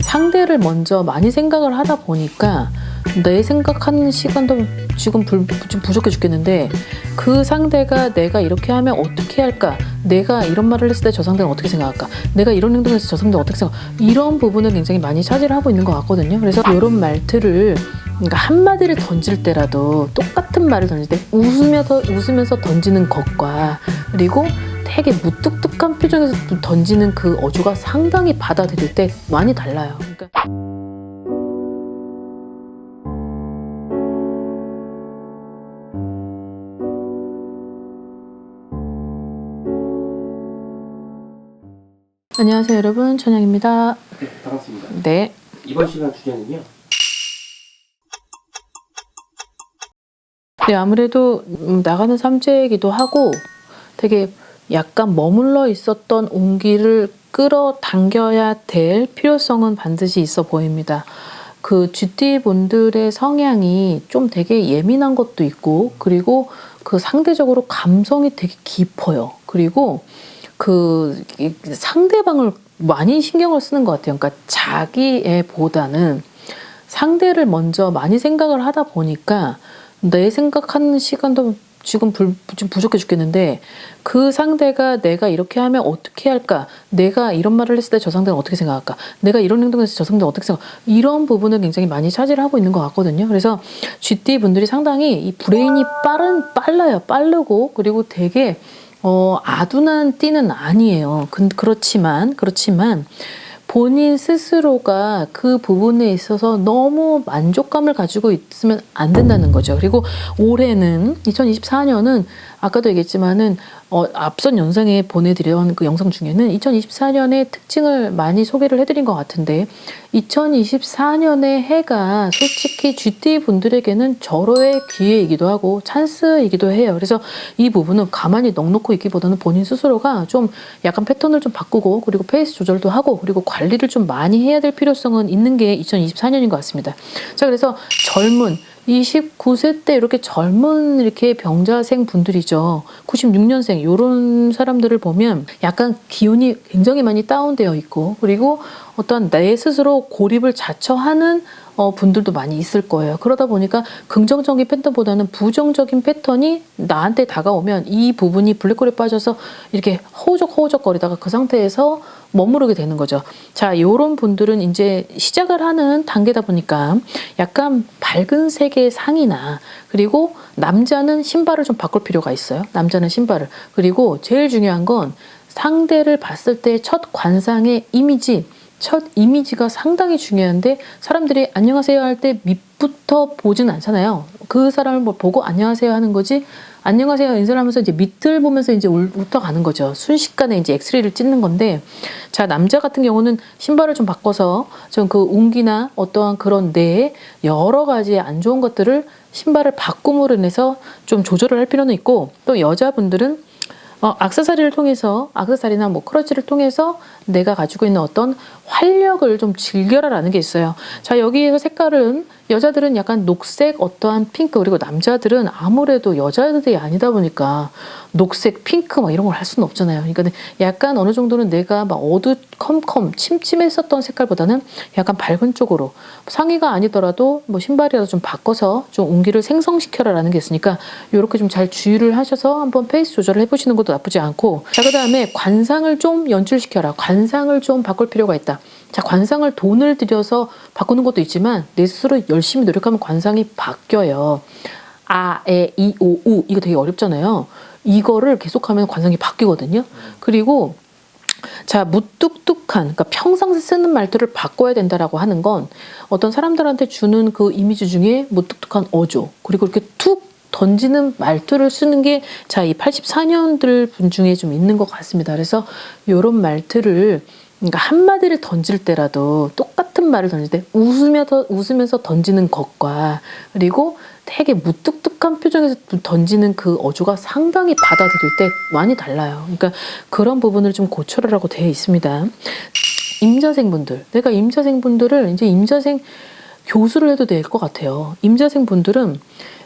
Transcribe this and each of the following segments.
상대를 먼저 많이 생각을 하다 보니까 내 생각하는 시간도 지금 좀 부족해 죽겠는데, 그 상대가 내가 이렇게 하면 어떻게 할까? 내가 이런 말을 했을 때 저 상대는 어떻게 생각할까? 내가 이런 행동을 했을 때 저 상대는 어떻게 생각할까? 이런 부분을 굉장히 많이 차지를 하고 있는 것 같거든요. 그래서 이런 말들을, 그러니까 한마디를 던질 때라도 똑같은 말을 던질 때 웃으면서 던지는 것과, 그리고 되게 무뚝뚝한 표정에서 던지는 그 어조가 상당히 받아들일 때 많이 달라요. 그러니까 안녕하세요 여러분, 천영입니다. 네, 반갑습니다. 네. 이번 시간 주제는요. 네, 아무래도 나가는 삼재이기도 하고 되게 약간 머물러 있었던 온기를 끌어당겨야 될 필요성은 반드시 있어 보입니다. 그 GT분들의 성향이 좀 되게 예민한 것도 있고, 그리고 그 상대적으로 감성이 되게 깊어요. 그리고 그 상대방을 많이 신경을 쓰는 것 같아요. 그러니까 자기애보다는 상대를 먼저 많이 생각을 하다 보니까 내 생각하는 시간도 지금 좀 부족해 죽겠는데, 그 상대가 내가 이렇게 하면 어떻게 할까? 내가 이런 말을 했을 때 저 상대는 어떻게 생각할까? 내가 이런 행동을 했을 때 저 상대는 어떻게 생각할까? 이런 부분을 굉장히 많이 차지를 하고 있는 것 같거든요. 그래서 GT 분들이 상당히 이 브레인이 빨라요. 빠르고, 그리고 되게 아둔한 띠는 아니에요. 그렇지만 본인 스스로가 그 부분에 있어서 너무 만족감을 가지고 있으면 안 된다는 거죠. 그리고 올해는 2024년은 아까도 얘기했지만은 앞선 영상에 보내드린 그 영상 중에는 2024년의 특징을 많이 소개를 해드린 것 같은데, 2024년의 해가 솔직히 GT 분들에게는 절호의 기회이기도 하고 찬스이기도 해요. 그래서 이 부분은 가만히 넋놓고 있기보다는 본인 스스로가 좀 약간 패턴을 좀 바꾸고, 그리고 페이스 조절도 하고, 그리고 관리를 좀 많이 해야 될 필요성은 있는 게 2024년인 것 같습니다. 자, 그래서 젊은 29세 때 이렇게 젊은 이렇게 병자생 분들이죠. 96년생 이런 사람들을 보면 약간 기운이 굉장히 많이 다운되어 있고, 그리고 어떤 내 스스로 고립을 자처하는 분들도 많이 있을 거예요. 그러다 보니까 긍정적인 패턴보다는 부정적인 패턴이 나한테 다가오면 이 부분이 블랙홀에 빠져서 이렇게 허우적거리다가 그 상태에서 머무르게 되는 거죠. 자, 이런 분들은 이제 시작을 하는 단계다 보니까 약간 밝은 색의 상의나, 그리고 남자는 신발을 좀 바꿀 필요가 있어요. 남자는 신발을. 그리고 제일 중요한 건 상대를 봤을 때 첫 관상의 첫 이미지가 상당히 중요한데, 사람들이 안녕하세요 할 때 밑부터 보진 않잖아요. 그 사람을 보고 안녕하세요 하는 거지, 안녕하세요 인사를 하면서 이제 밑을 보면서 이제 울터가는 거죠. 순식간에 이제 엑스레이를 찍는 건데, 자, 남자 같은 경우는 신발을 좀 바꿔서 좀 그 운기나 어떠한 그런 뇌에 여러 가지 안 좋은 것들을 신발을 바꿈으로 인해서 좀 조절을 할 필요는 있고, 또 여자분들은 액세서리나 뭐 크러치를 통해서 내가 가지고 있는 어떤 활력을 좀 즐겨라라는 게 있어요. 자, 여기에서 색깔은 여자들은 약간 녹색, 어떠한 핑크, 그리고 남자들은 아무래도 여자들이 아니다 보니까 녹색, 핑크 막 이런 걸 할 수는 없잖아요. 그러니까 약간 어느 정도는 내가 막 어두컴컴 침침했었던 색깔보다는 약간 밝은 쪽으로, 상의가 아니더라도 뭐 신발이라도 좀 바꿔서 좀 운기를 생성시켜라라는 게 있으니까 이렇게 좀 잘 주의를 하셔서 한번 페이스 조절을 해보시는 것도 나쁘지 않고, 자, 그 다음에 관상을 좀 연출시켜라. 관상을 좀 바꿀 필요가 있다. 자, 관상을 돈을 들여서 바꾸는 것도 있지만 내 스스로 열심히 노력하면 관상이 바뀌어요. 아, 에, 이, 오, 우 이거 되게 어렵잖아요. 이거를 계속하면 관상이 바뀌거든요. 그리고 자, 무뚝뚝한, 그러니까 평상시 쓰는 말들을 바꿔야 된다라고 하는 건 어떤 사람들한테 주는 그 이미지 중에 무뚝뚝한 어조, 그리고 이렇게 툭 던지는 말투를 쓰는 게, 자, 이 84년들 분 중에 좀 있는 것 같습니다. 그래서 이런 말투를, 그러니까 한마디를 던질 때라도 똑같은 말을 던질 때 웃으면서 던지는 것과, 그리고 되게 무뚝뚝한 표정에서 던지는 그 어조가 상당히 받아들일 때 많이 달라요. 그러니까 그런 부분을 좀 고쳐라라고 되어 있습니다. 임자생분들, 내가 임자생분들을 이제 임자생 교수를 해도 될 것 같아요. 임자생 분들은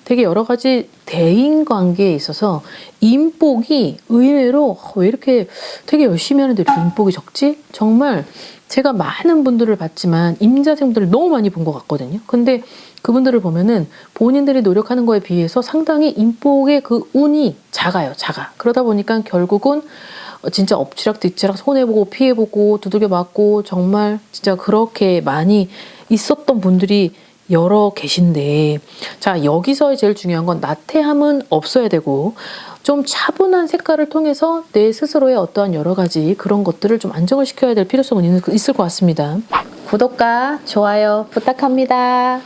되게 여러 가지 대인 관계에 있어서 인복이 의외로 왜 이렇게 되게 열심히 하는데 이렇게 인복이 적지? 정말 제가 많은 분들을 봤지만 임자생분들을 너무 많이 본 것 같거든요. 근데 그분들을 보면은 본인들이 노력하는 거에 비해서 상당히 인복의 그 운이 작아요. 작아. 그러다 보니까 결국은 진짜 엎치락 뒤치락 손해보고 피해보고 두들겨 맞고 정말 진짜 그렇게 많이 있었던 분들이 여러 계신데, 자, 여기서 제일 중요한 건 나태함은 없어야 되고 좀 차분한 색깔을 통해서 내 스스로의 어떠한 여러 가지 그런 것들을 좀 안정을 시켜야 될 필요성은 있을 것 같습니다. 구독과 좋아요 부탁합니다.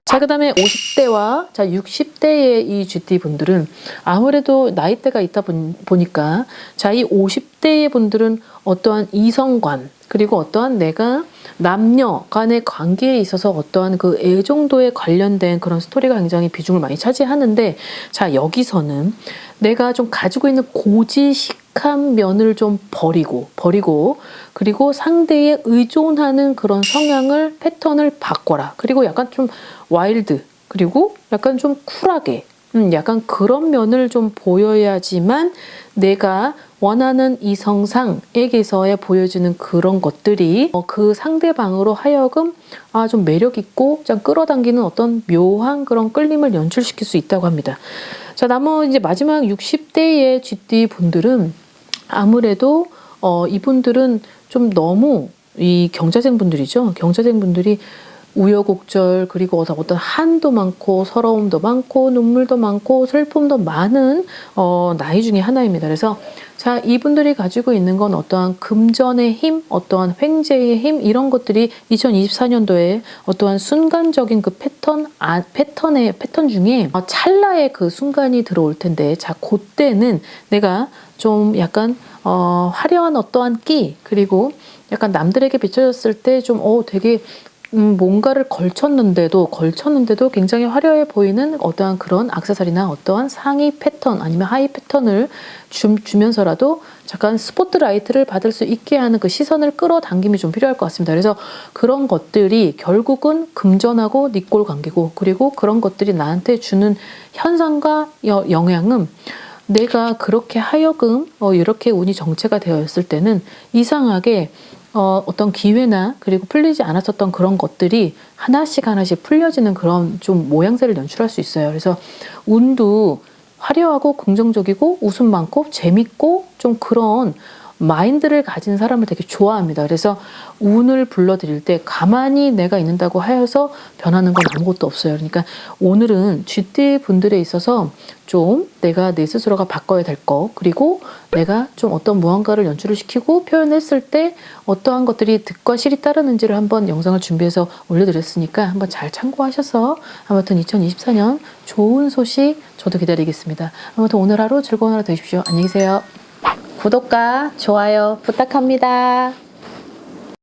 자, 그 다음에 50대와 60대의 이 GT 분들은 아무래도 나이대가 있다 보니까 자, 이 50대의 분들은 어떠한 이성관, 그리고 어떠한 내가 남녀 간의 관계에 있어서 어떠한 그 애정도에 관련된 그런 스토리가 굉장히 비중을 많이 차지하는데, 자, 여기서는 내가 좀 가지고 있는 고지식한 면을 좀 버리고 그리고 상대에 의존하는 그런 성향을 패턴을 바꿔라. 그리고 약간 좀 와일드, 그리고 약간 좀 쿨하게 약간 그런 면을 좀 보여야지만 내가 원하는 이성상에게서의 보여지는 그런 것들이 그 상대방으로 하여금 좀 매력 있고 좀 끌어당기는 어떤 묘한 그런 끌림을 연출시킬 수 있다고 합니다. 자, 이제 마지막 60대의 GT 분들은 아무래도 이분들은 좀 너무 이 경자생 분들이죠. 경자생 분들이 우여곡절, 그리고 어떤 한도 많고 서러움도 많고 눈물도 많고 슬픔도 많은 나이 중에 하나입니다. 그래서 자, 이분들이 가지고 있는 건 어떠한 금전의 힘, 어떠한 횡재의 힘, 이런 것들이 2024년도에 어떠한 순간적인 그 패턴 중에 찰나의 그 순간이 들어올 텐데, 자, 그때는 내가 좀 약간 화려한 어떠한 끼, 그리고 약간 남들에게 비춰졌을 때 좀 되게 뭔가를 걸쳤는데도 굉장히 화려해 보이는 어떠한 그런 액세서리나 어떠한 상의 패턴 아니면 하의 패턴을 주면서라도 잠깐 스포트라이트를 받을 수 있게 하는 그 시선을 끌어당김이 좀 필요할 것 같습니다. 그래서 그런 것들이 결국은 금전하고 니꼴 관계고, 그리고 그런 것들이 나한테 주는 현상과 영향은 내가 그렇게 하여금 이렇게 운이 정체가 되어 있을 때는 이상하게 어떤 기회나 그리고 풀리지 않았었던 그런 것들이 하나씩 풀려지는 그런 좀 모양새를 연출할 수 있어요. 그래서 운도 화려하고 긍정적이고 웃음 많고 재밌고 좀 그런 마인드를 가진 사람을 되게 좋아합니다. 그래서 운을 불러드릴 때 가만히 내가 있는다고 하여서 변하는 건 아무것도 없어요. 그러니까 오늘은 GT 분들에 있어서 좀 내가 내 스스로가 바꿔야 될 거, 그리고 내가 좀 어떤 무언가를 연출을 시키고 표현했을 때 어떠한 것들이 득과 실이 따르는지를 한번 영상을 준비해서 올려드렸으니까 한번 잘 참고하셔서 아무튼 2024년 좋은 소식 저도 기다리겠습니다. 아무튼 오늘 하루 즐거운 하루 되십시오. 안녕히 계세요. 구독과 좋아요 부탁합니다.